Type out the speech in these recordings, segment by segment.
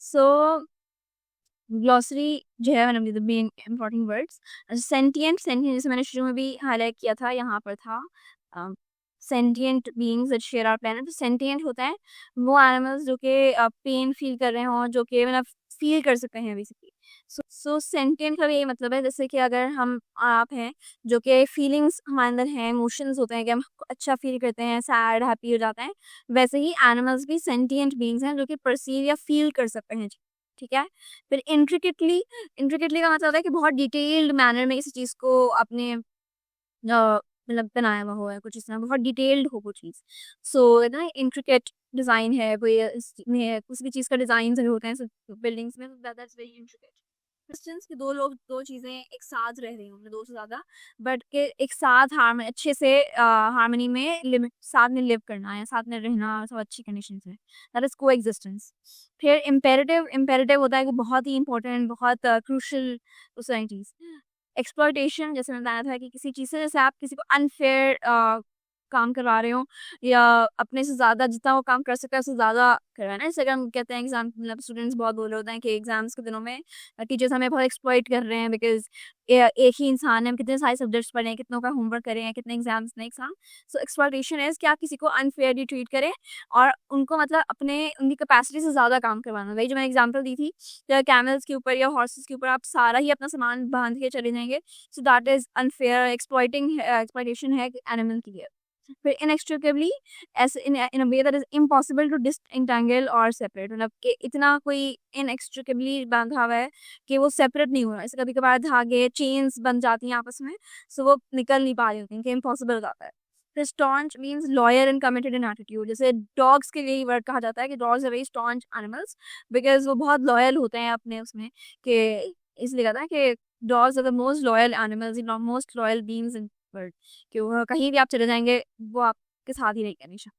सो glossary जो है मैंने the main important words. Sentient sentient जैसे मैंने शुरू में भी हाईलाइट किया था, यहाँ पर था sentient beings that share our planet. तो सेंटिएंट होता है वो एनिमल्स जो कि पेन फील कर रहे हों, जो कि मतलब फील कर सकते हैं बेसिकली। सो सेंटिएंट का भी यही मतलब है, जैसे कि अगर हम आप हैं जो कि फीलिंग्स हमारे अंदर हैं, इमोशंस होते हैं कि हम अच्छा फील करते हैं, सैड हैप्पी हो जाते हैं, वैसे ही एनिमल्स भी सेंटिएंट बीइंग्स हैं जो कि परसीव या फील कर सकते हैं। ठीक है। फिर इंट्रिकेटली का मतलब होता है कि बहुत डिटेल्ड मैनर में किसी चीज को अपने मतलब बनाया हुआ हो, है कुछ इस तरह, बहुत डिटेल्ड हो वो चीज। सो ना इंट्रिकेट डिजाइन है कोई इसमें, कुछ भी चीज का डिजाइन जो होते हैं बिल्डिंग्स में, दैट्स वेरी इंट्रिकेट। डिस्टेंस के दो लोग, दो चीजें एक साथ रह रही होंगे, दो से ज्यादा, बट के एक साथ हार्मनी अच्छे से हार्मनी में लिमिट साथ में लिव करना है, साथ में रहना सब अच्छी कंडीशन से, दैट इज को एग्जिस्टेंस। फिर इम्पेरेटिव, इम्पेरेटिव होता है कि बहुत ही इंपॉर्टेंट, बहुत क्रूशल उस तरह की चीज। एक्सप्लॉयटेशन जैसे मैंने बताया था कि किसी चीज से, जैसे आप किसी को अनफेयर काम करवा रहे हो, या अपने से ज्यादा जितना वो काम कर सकता है उससे ज्यादा करवाना है। जैसे अगर हम कहते हैं एग्जाम, मतलब स्टूडेंट्स बहुत बोल रहे होते हैं कि एग्जाम्स के दिनों में टीचर्स हमें बहुत एक्सप्लॉइट कर रहे हैं, बिकॉज एक ही इंसान है, हम कितने सारे सब्जेक्ट्स पढ़े हैं, कितनों का होमवर्क करे हैं, कितने एग्जाम्स ने एग्जाम। सो एक्सप्लॉयटेशन इज कि आप किसी को अनफेयरली ट्रीट करें और उनको मतलब अपने उनकी कैपेसिटी से ज्यादा काम करवाना। वही जो मैंने एग्जाम्पल दी थी, कैमल्स के ऊपर या हॉर्सेस के ऊपर आप सारा ही अपना सामान बांध के चले जाएंगे, so that is unfair exploiting, exploitation है एनिमल की। फिर inextricably, as in in a way that is impossible to disentangle और सेपरेट, मतलब कि इतना कोई इनएक्सट्रिकेबली बांधा हुआ है कि वो सेपरेट नहीं हो रहा है। जैसे कभी कभार धागे चेन्स बन जाती हैं आपस में, सो वो निकल नहीं पा रही होती हैं, कि इम्पॉसिबल हो जाता है। फिर staunch means loyal and committed in attitude. जैसे डॉग्स के लिए ही वर्ड कहा जाता है कि dogs are very staunch animals, because वो बहुत लॉयल होते हैं अपने उसमें, कि इसलिए कहता है कि dogs are the most loyal animals, in most loyal beings in world, कि वो कहीं भी आप चले जाएंगे वो आपके साथ ही रहेंगे हमेशा।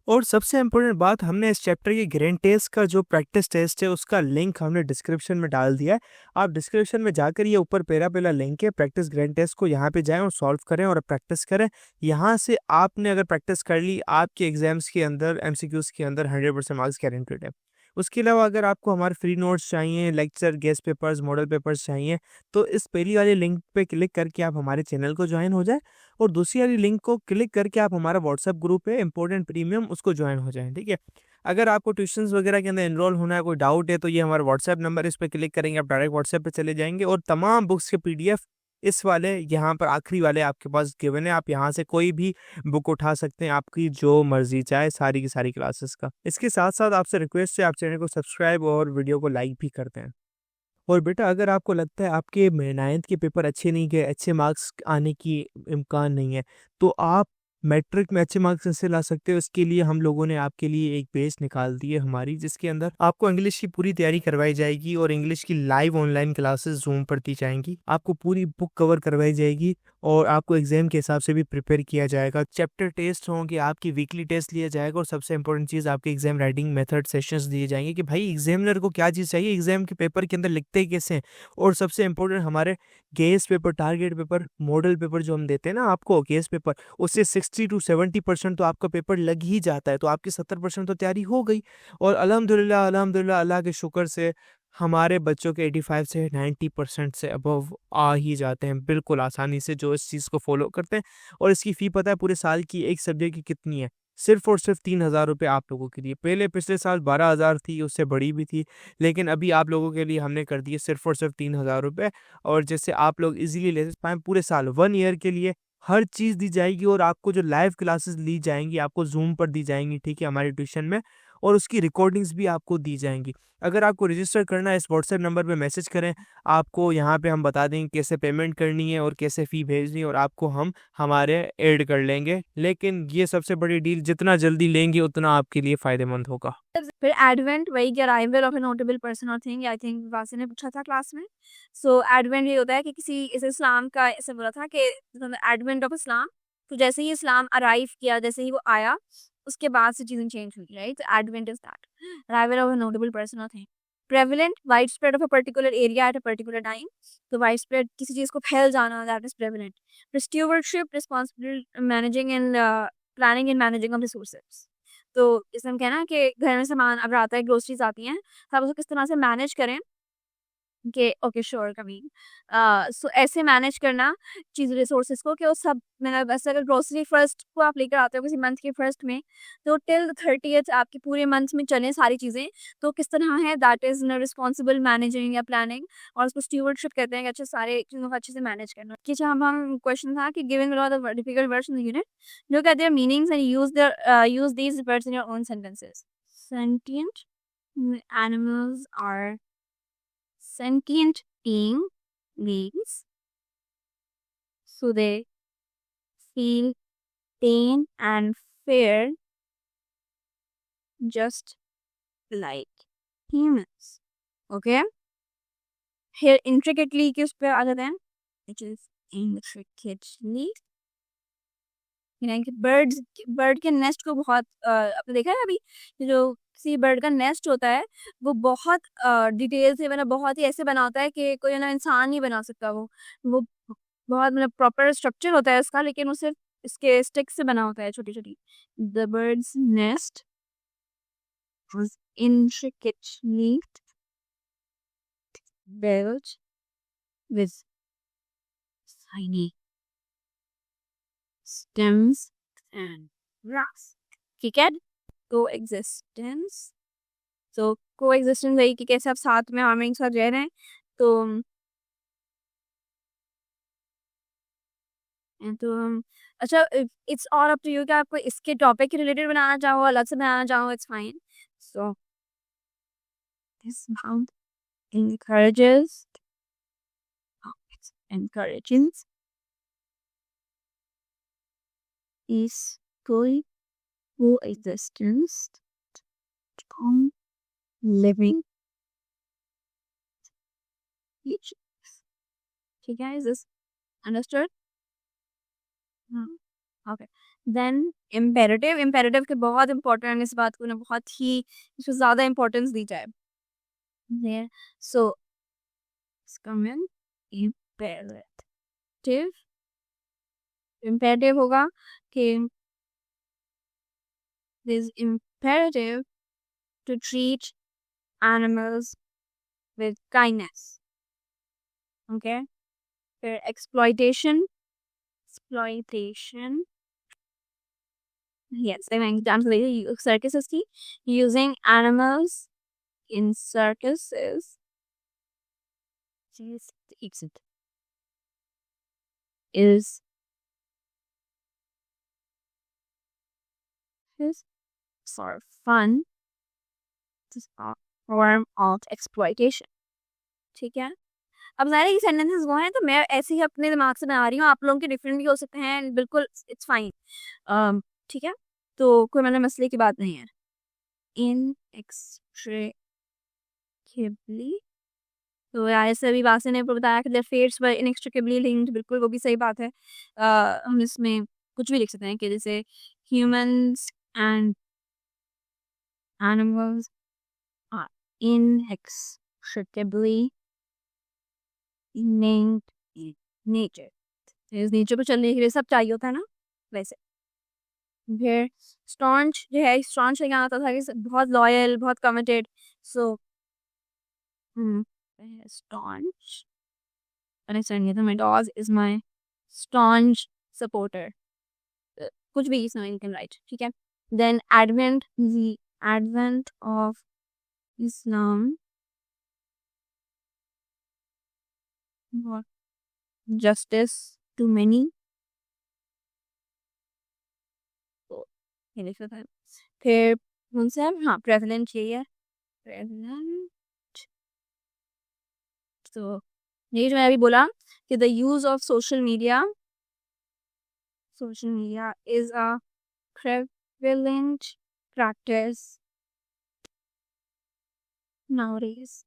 और सबसे इम्पोर्टेंट बात, हमने इस चैप्टर के ग्रैंड टेस्ट का जो प्रैक्टिस टेस्ट है उसका लिंक हमने डिस्क्रिप्शन में डाल दिया है। आप डिस्क्रिप्शन में जाकर ये ऊपर पहला लिंक है प्रैक्टिस ग्रैंड टेस्ट को, यहाँ पे जाएं और सॉल्व करें और प्रैक्टिस करें। यहाँ से आपने अगर प्रैक्टिस कर ली, आपके एग्जाम्स के अंदर एमसीक्यूज के अंदर 100% मार्क्स गारंटेड है। उसके अलावा अगर आपको हमारे फ्री नोट्स चाहिए, lecture, guest papers, model papers चाहिए, तो इस पहली वाली लिंक पे क्लिक करके आप हमारे चैनल को ज्वाइन हो जाए, और दूसरी वाली लिंक को क्लिक करके आप हमारा व्हाट्सएप ग्रुप है इम्पोर्टेंट प्रीमियम, उसको ज्वाइन हो जाएं। ठीक है। अगर आपको ट्यूशंस वगैरह के अंदर एनरोल होना है, कोई डाउट है, तो ये हमारा व्हाट्सएप नंबर, इस पर क्लिक करेंगे आप डायरेक्ट व्हाट्सएप पे चले जाएंगे, और तमाम बुक्स के पीडीएफ इस वाले यहाँ पर आखिरी वाले आपके पास गिवन है। आप यहाँ से कोई भी बुक उठा सकते हैं, आपकी जो मर्जी चाहे, सारी की सारी क्लासेस का। इसके साथ साथ आपसे रिक्वेस्ट है, आप चैनल को सब्सक्राइब और वीडियो को लाइक भी करते हैं। और बेटा, अगर आपको लगता है आपके 9th के पेपर अच्छे नहीं गए, अच्छे मार्क्स आने की इम्कान नहीं है, तो आप मैट्रिक में अच्छे मार्क्स कैसे ला सकते हो, इसके लिए हम लोगों ने आपके लिए एक पेज निकाल दी है हमारी, जिसके अंदर आपको इंग्लिश की पूरी तैयारी करवाई जाएगी और इंग्लिश की लाइव ऑनलाइन क्लासेस जूम पर दी जाएंगी। आपको पूरी बुक कवर करवाई जाएगी और आपको एग्जाम के हिसाब से भी प्रिपेयर किया जाएगा। चैप्टर टेस्ट होंगे, आपकी वीकली टेस्ट लिया जाएगा, और सबसे इंपॉर्टेंट चीज़, आपके एग्जाम राइटिंग मेथड सेशंस दिए जाएंगे कि भाई एग्जामिनर को क्या चीज़ चाहिए, एग्जाम के पेपर के अंदर लिखते ही कैसे हैं। और सबसे इंपॉर्टेंट, हमारे guess paper, target paper, model paper जो हम देते हैं ना आपको, गेस पेपर, उससे 60 to 70% तो आपका पेपर लग ही जाता है, तो आपकी 70% तो तैयारी हो गई। और अल्हम्दुलिल्लाह अल्हम्दुलिल्लाह, अल्लाह के शुक्र से हमारे बच्चों के 85 से 90% से अबव आ ही जाते हैं बिल्कुल आसानी से, जो इस चीज़ को फॉलो करते हैं। और इसकी फ़ी पता है पूरे साल की एक सब्जेक्ट की कितनी है? सिर्फ और सिर्फ 3,000 रुपये आप लोगों के लिए। पहले पिछले साल 12,000 थी, उससे बड़ी भी थी, लेकिन अभी आप लोगों के लिए हमने कर दी है सिर्फ और सिर्फ 3,000 रुपये। और जिससे आप लोग इजीली ले पाएँ, पूरे साल 1 ईयर के लिए हर चीज़ दी जाएगी, और आपको जो लाइव क्लासेस ली जाएंगी आपको जूम पर दी जाएंगी, ठीक है, हमारी ट्यूशन में, और उसकी रिकॉर्डिंग्स भी आपको दी जाएंगी। अगर आपको रजिस्टर करना है, इस व्हाट्सएप नंबर पे मैसेज करें, आपको यहाँ पे हम बता देंगे कैसे पेमेंट करनी है और कैसे फ़ी भेजनी है, और आपको हम हमारे ऐड कर लेंगे। लेकिन ये सबसे बड़ी डील, जितना जल्दी लेंगे उतना आपके लिए फ़ायदेमंद होगा। फिर एडवेंट, वही कि arrival of a notable person और थिंग, आई थिंक वासी ने पूछा था क्लास में। सो एडवेंट ये होता है कि किसी इस इस्लाम का ऐसे बोला था कि एडवेंट ऑफ इस्लाम, तो जैसे ही इस्लाम अराइव किया, जैसे ही वो आया, उसके बाद से चीजें चेंज हुई, राइट। तो advent is that arrival of a notable person और thing. Prevalent, wide spread of a particular area at a particular time, तो वाइड स्प्रेड किसी चीज को फैल जाना, that is prevalent. Stewardship, responsible managing and planning and managing of resources, तो इसमें हम क्या है ना कि घर में सामान अब आता है, ग्रोसरीज आती हैं, तो आप उसको किस तरह से मैनेज करें कि ओके श्योर कभी सो ऐसे मैनेज करना चीज़ रिसोर्सेज को कि वो सब मतलब ऐसे अगर ग्रोसरी फर्स्ट को आप लेकर आते हो किसी मंथ के फर्स्ट में, तो टिल 30th आपके पूरे मंथ में चलें सारी चीज़ें, तो किस तरह है दैट इज़ रिस्पॉन्सिबल मैनेजिंग या प्लानिंग, और उसको स्टीवर्डशिप कहते हैं कि अच्छे सारे चीज़ों को अच्छे से मैनेज करना। कि जब हम क्वेश्चन था कि given below the difficult words in the unit, look at their meanings and use these words in your own sentences. Sentient animals are sentient beings, so they feel pain and fear just like humans. Okay? Here intricately किस पे आ जाते हैं? Which is intricately. यानी कि bird के nest को बहुत आपने देखा है अभी जो किसी बर्ड का नेस्ट होता है वो बहुत डिटेल से मतलब बहुत ही ऐसे बना होता है कि कोई ना इंसान नहीं बना सकता वो बहुत मतलब प्रॉपर स्ट्रक्चर होता है इसका, लेकिन वो सिर्फ इसके स्टिक से बना होता है छोटी छोटी। The birds nest was intricately built with tiny stems and grass. ठीक है, coexistence, तो coexistence वही कि कैसे आप साथ में हार्मनी के साथ रह रहे हैं। तो अच्छा, it's all up to you कि आपको इसके टॉपिक के रिलेटेड बनाना चाहो, अलग से बनाना चाहो, it's fine. So this sound encourages it's encouraging peaceful coexistence from living each। ठीक है, is this understood? Okay, then imperative के बहुत इंपॉर्टेंट, इस बात को ना बहुत ही इसको ज़्यादा इंपॉर्टेंस दी जाए। There so comment imperative, imperative होगा कि this imperative to treat animals with kindness. Okay, फिर exploitation, yes, they make circuses की using animals in circuses is for fun form of exploitation। ठीक है, अब सारे सेंटेंसेस वो हैं तो मैं ऐसे ही अपने दिमाग से बना रही हूँ, आप लोगों के डिफरेंट भी हो सकते हैं, बिल्कुल इट्स फाइन। ठीक है, तो कोई मतलब मसले की बात नहीं है। इनएक्सट्रिकेबली, तो यार ऐसे अभी बासी ने बताया कि their fates were inextricably linked, बिल्कुल वो भी सही बात है। हम इसमें कुछ भी लिख सकते हैं कि जैसे humans and animals are inextricably linked in nature। इस नेचर को चलने के लिए सब चाहिए होता है ना, वैसे। फिर स्टॉन्च जो है, स्टॉन्च लेके आता था कि बहुत लॉयल, बहुत कमिटेड। सो स्टॉन्च, अरे सर नहीं था, my dog is my staunch supporter, कुछ भी इसमें यू कैन राइट। ठीक है, then advent, the advent of Islam justice to many, तो ये लिख सकते हैं। फिर उनसे हाँ प्रेवलेंट यही है, प्रेवलेंट। तो ये जो मैं अभी बोला कि the use of social media is a prevalent practice nowadays।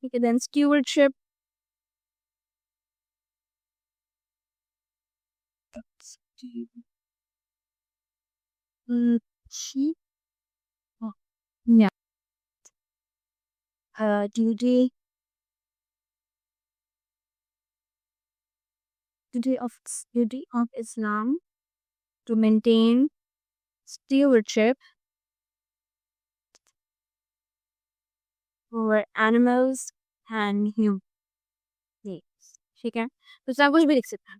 ठीक है, then stewardship, sheep, oh, yeah, duty duty of Islam to maintain stewardship और एनिमल्स एंड ह्यूमन, ठीक है, तो इसमें आप कुछ भी लिख सकते हैं।